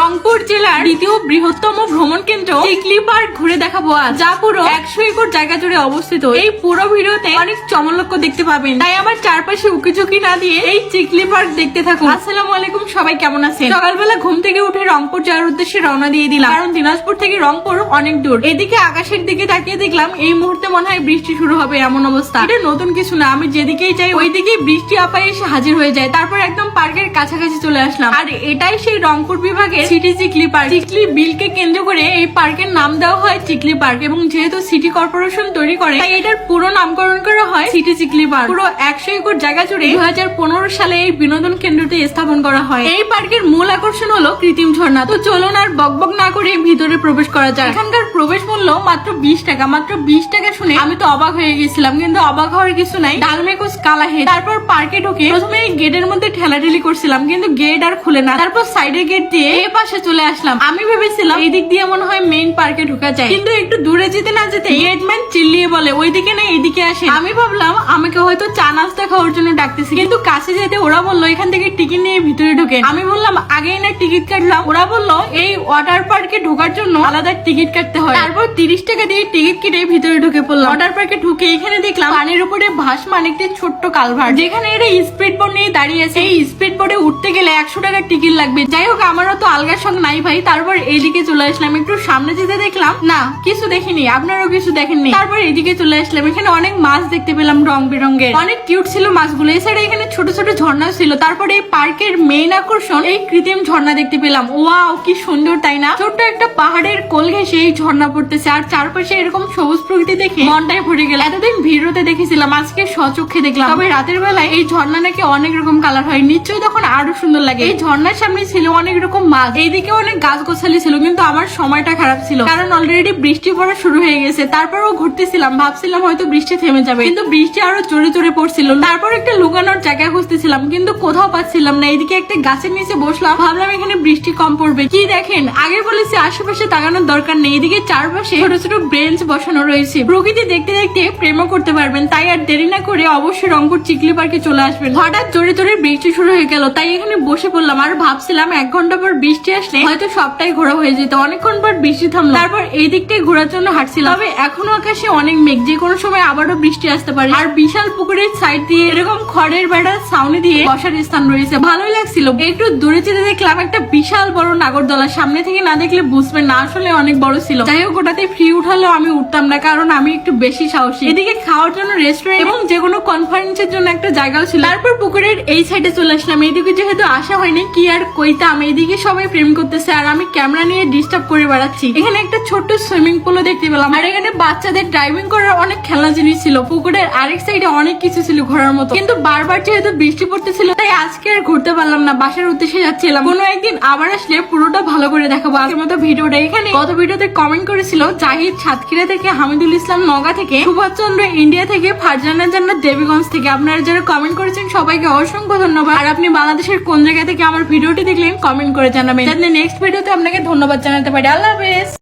রংপুর জেলার দ্বিতীয় বৃহত্তম ভ্রমণ কেন্দ্র চিকলি পার্ক ঘুরে দেখাবো আজ, যা পুরো 100 একর জায়গা জুড়ে অবস্থিত। এই পুরো ভিডিওতে অনেক চমলক্ষ দেখতে পাবেন, তাই আমার চারপাশে উকিঝুঁকি না দিয়ে এই চিকলি পার্ক দেখতে থাকুন। আসসালামু আলাইকুম, সবাই কেমন আছেন? সকালবেলা ঘুম থেকে উঠে রংপুর যাওয়ার উদ্দেশ্যে রওনা দিয়ে দিলাম, কারণ দিনাজপুর থেকে রংপুর অনেক দূর। এদিকে আকাশের দিকে তাকিয়ে দেখলাম এই মুহূর্তে মনে হয় বৃষ্টি শুরু হবে এমন অবস্থা। এটা নতুন কিছু না, আমি যেদিকেই যাই ওইদিকেই বৃষ্টি আপায় এসে হাজির হয়ে যায়। তারপর একদম পার্কের কাছাকাছি চলে আসলাম, আর এটাই সেই রংপুর বিভাগের সিটি চিকলি পার্ক। চিকলি বিলকে কেন্দ্র করে এই পার্কের নাম দেওয়া হয় চিকলি পার্ক, এবং যেহেতু সিটি কর্পোরেশন তৈরি করে তাই এটার পুরো নামকরণ করা হয় সিটি চিকলি পার্ক। পুরো 100 একর জায়গা জুড়ে 2015 সালে এই বিনোদন কেন্দ্রটি স্থাপন করা হয়। এই পার্কের মূল আকর্ষণ হলো কৃত্রিম ঝর্ণা। তো চলুন আর বকবক না করে ভিতরে প্রবেশ করা যায়। এখানকার প্রবেশ মূল্য মাত্র 20 টাকা। মাত্র 20 টাকা শুনে আমি তো অবাক হয়ে গেছিলাম, কিন্তু অবাক হওয়ার কিছু নাই, ডালমেকুস কালাহে। তারপর পার্কে ঢুকে প্রথমে গেটের মধ্যে ঠেলাঠেলি করছিলাম, কিন্তু গেট আর খুলে না। তারপর সাইডের গেট দিয়ে এই পাশে চলে আসলাম। আমি ভেবেছিলাম এই দিক দিয়ে মনে হয় মেইন পার্কে ঢোকা যায়, কিন্তু একটু দূরে যেতে না যেতে গেটম্যান চিল্লিয়ে বলে ওইদিকে না এইদিকে আসে। আমি ভাবলাম আমাকে হয়তো চা নাস্তা খাওয়ার জন্য ডাকতেছি, কিন্তু কাছে যেতে ওরা বললো এখান থেকে টিকিট নিয়ে ভিতরে ঢোকেন। আমি বললাম আগেই না টিকিট কাটলাম। ওরা বললো এই ওয়াটার পার্কে ঢোকার জন্য আলাদা টিকিট কাটতে হয়। তারপর 30 টাকা দিয়ে টিকিট কেটে ভিতরে ঢুকে পড়লাম। ওয়াটার পার্কে ঢুকে এখানে দেখলাম পানির উপরে ভাসমান একটি ছোট্ট কালভার্ট, যেখানে এটা স্পিড বোর্ড নিয়ে দাঁড়িয়ে আছে। এই স্পিড বোর্ডে উঠতে গেলে 100 টাকার টিকিট লাগবে। যাই হোক, আমারও তো আলগার সঙ্গ নাই ভাই। তারপর এইদিকে চলে আসলাম, একটু সামনে যেতে দেখলাম না কিছু দেখিনি, আপনারাও কিছু দেখেননি। তারপর এইদিকে চলে আসলাম, এখানে অনেক মাছ দেখতে পেলাম রং বেরঙের, অনেক কিউট ছিল মাছগুলো। এছাড়া এখানে ছোট ছোট ঝর্ণা ছিল। তারপর এই পার্কের মেইন আকর্ষণ এই কৃত্রিম ঝর্ণা দেখতে পেলাম। ওয়াও, কি সুন্দর তাই না? ছোট্ট একটা পাহাড়ের কোল ঘেঁষে এই ঝর্ণা পড়তেছে, আর চারপাশে এরকম সবুজ প্রকৃতি দেখে মনটাই ভরে গেল। এতদিন ভিডিওতে দেখেছিলাম, আজকে স্বচক্ষে দেখলাম। তবে রাতের বেলায় এই ঝর্ণা নাকি অনেক রকম কালার হয়, নিশ্চয়ই তখন আরো সুন্দর লাগে। এই ঝর্ণার সামনে ছিল অনেক রকম মাছ, এইদিকে অনেক গাছ গোছালি ছিল, কিন্তু আমার সময়টা খারাপ ছিল, কারণ অলরেডি বৃষ্টি পড়া শুরু হয়ে গেছে। তারপরও ঘুরতেছিলাম, ভাবছিলাম হয়তো বৃষ্টি থেমে যাবে, কিন্তু বৃষ্টি আরো জোরে জোরে পড়ছিল। তারপর একটা লুকানোর জায়গা খুঁজতেছিলাম, কিন্তু কোথাও পাচ্ছিলাম না। এইদিকে একটা গাছের নিচে বসলাম, ভাবলাম এখানে বৃষ্টি কম পড়বে। কি দেখেন, আগে বলেছি আশেপাশে তাকানোর দরকার নেই। এদিকে চারপাশে ছোট ছোট বেঞ্চ বসানো রয়েছে। প্রকৃতি দেখতে দেখতে প্রেমও করতে পারবেন। তাই আর দেরি না করে অবশ্যই রংপুর চিকলি পার্কে চলে আসবেন। হঠাৎ জোরে জোরে বৃষ্টি শুরু হয়ে গেল, তাই এখানে বসে পড়লাম। আর ভাবছিলাম 1 ঘন্টা পর বৃষ্টি আসলে হয়তো সবটাই ঘোরা হয়ে যেত। অনেকক্ষণ পর বৃষ্টি থামলো, তারপর এই দিকটাই ঘোরার জন্য হাঁটছিলাম। তবে এখনো আকাশে অনেক মেঘ, যে কোনো সময় আবারও বৃষ্টি আসতে পারে। আর বিশাল পুকুরের সাইড দিয়ে এরকম খড়ের বেড়ার ছাউনি দিয়ে বসার স্থান রয়েছে, ভালোই লাগছিল। একটু দূরে যেতে দেখলাম একটা বিশাল বড় নাগরদোলা। সামনে থেকে না দেখলে বুঝবেন না, আসলে অনেক বড় ছিল। যাই হোক, ওটাতে ফ্রি উঠালেও আমি উঠতাম না, কারণ আমি একটু বেশি সাহসী। এদিকে খাওয়ার জন্য রেস্টুরেন্ট এবং যে কোনো কনফারেন্সের জন্য একটা জায়গাও ছিল। তারপর পুকুরের এই সাইডে চলে আসলাম। এইদিকে যেহেতু আসা হয়নি, কি আর কইতাম, এইদিকে সবাই প্রেম করতেছে আর আমি ক্যামেরা নিয়ে ডিস্টার্ব করে বেড়াচ্ছি। এখানে একটা ছোট্ট সুইমিং পুলও দেখতে পেলাম, আর এখানে বাচ্চাদের ড্রাইভিং করার অনেক খেলনা জিনিস ছিল। পুকুরের আরেক সাইডে অনেক কিছু ছিল ঘোরার মতো, কিন্তু বারবার যেহেতু বৃষ্টি পড়তেছিল তাই আজকে আর ঘুরতে পারলাম না, বাসার উদ্দেশ্যে যাচ্ছিলাম। কোনো একদিন আবার আসলে পুরোটা ভালো করে দেখাবো। আজকের মতো ভিডিওটা এখানে। গত ভিডিওতে কমেন্ট করেছিল জাহিদ সাতক্ষীরা থেকে, হামিদুল ইসলাম নওগাঁ থেকে, সুভাষ চন্দ্র ইন্ডিয়া থেকে, ফারজানা জান্নাত দেবীগঞ্জ থেকে। আপনারা যারা কমেন্ট করেছেন সবাইকে অসংখ্য ধন্যবাদ। আর আপনি বাংলাদেশের কোন জায়গা থেকে আমার ভিডিওটি দেখলেন কমেন্ট করে জানাবেন, যাতে নেক্সট ভিডিওতে আপনাকে ধন্যবাদ জানাতে পারি। আল্লাহ হাফেজ।